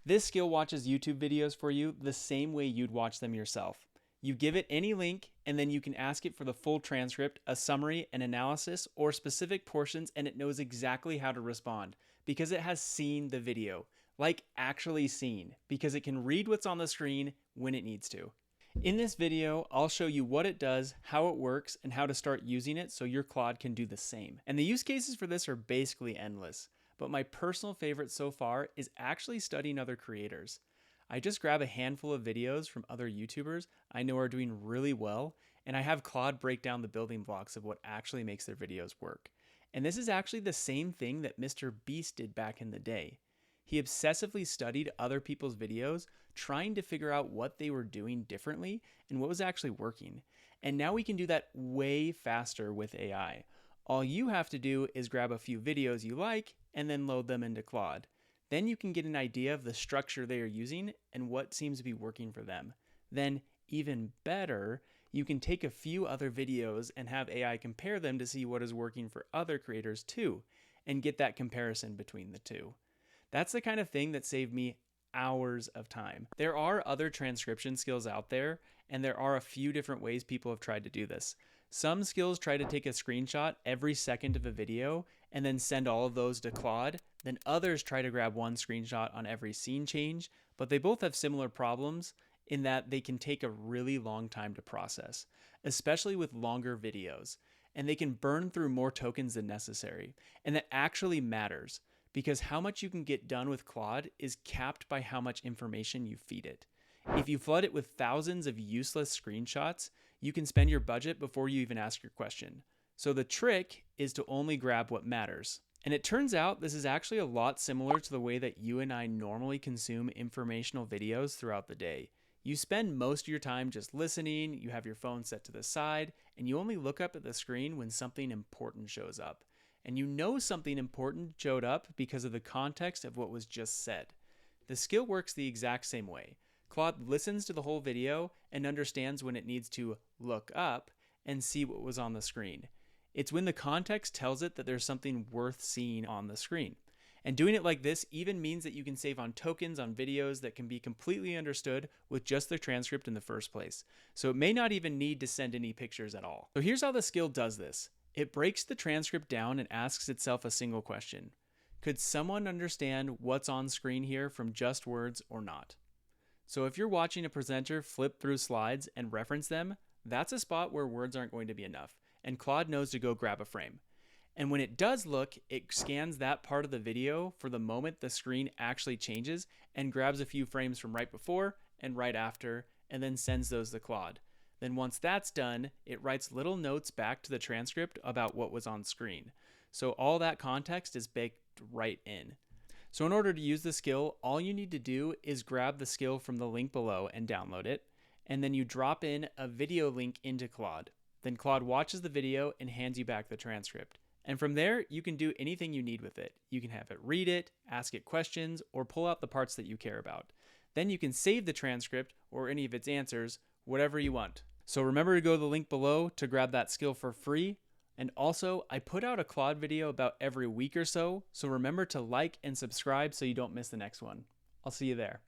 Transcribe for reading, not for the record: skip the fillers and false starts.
This skill watches YouTube videos for you the same way you'd watch them yourself. You give it any link, and then you can ask it for the full transcript, a summary, an analysis, or specific portions, and it knows exactly how to respond because it has seen the video, like actually seen, because it can read what's on the screen when it needs to. In this video, I'll show you what it does, how it works, and how to start using it so your Claude can do the same. And the use cases for this are basically endless, but my personal favorite so far is actually studying other creators. I just grab a handful of videos from other YouTubers I know are doing really well, and I have Claude break down the building blocks of what actually makes their videos work. And this is actually the same thing that Mr. Beast did back in the day. He obsessively studied other people's videos, trying to figure out what they were doing differently and what was actually working. And now we can do that way faster with AI. All you have to do is grab a few videos you like and then load them into Claude. Then you can get an idea of the structure they are using and what seems to be working for them. Then, even better, you can take a few other videos and have AI compare them to see what is working for other creators too, and get that comparison between the two. That's the kind of thing that saved me hours of time. There are other transcription skills out there, and there are a few different ways people have tried to do this. Some skills try to take a screenshot every second of a video and then send all of those to Claude. Then others try to grab one screenshot on every scene change, but they both have similar problems in that they can take a really long time to process, especially with longer videos, and they can burn through more tokens than necessary. And that actually matters because how much you can get done with Claude is capped by how much information you feed it. If you flood it with thousands of useless screenshots, you can spend your budget before you even ask your question. So the trick is to only grab what matters. And it turns out this is actually a lot similar to the way that you and I normally consume informational videos throughout the day. You spend most of your time just listening, you have your phone set to the side, and you only look up at the screen when something important shows up. And you know something important showed up because of the context of what was just said. The skill works the exact same way. Claude listens to the whole video and understands when it needs to look up and see what was on the screen. It's when the context tells it that there's something worth seeing on the screen. And doing it like this even means that you can save on tokens on videos that can be completely understood with just the transcript in the first place. So it may not even need to send any pictures at all. So here's how the skill does this. It breaks the transcript down and asks itself a single question. Could someone understand what's on screen here from just words or not? So if you're watching a presenter flip through slides and reference them, that's a spot where words aren't going to be enough, and Claude knows to go grab a frame. And when it does look, it scans that part of the video for the moment the screen actually changes and grabs a few frames from right before and right after, and then sends those to Claude. Then once that's done, it writes little notes back to the transcript about what was on screen. So all that context is baked right in. So in order to use the skill, all you need to do is grab the skill from the link below and download it, and then you drop in a video link into Claude. Then Claude watches the video and hands you back the transcript. And from there, you can do anything you need with it. You can have it read it, ask it questions, or pull out the parts that you care about. Then you can save the transcript or any of its answers, whatever you want. So remember to go to the link below to grab that skill for free. And also, I put out a Claude video about every week or so remember to like and subscribe so you don't miss the next one. I'll see you there.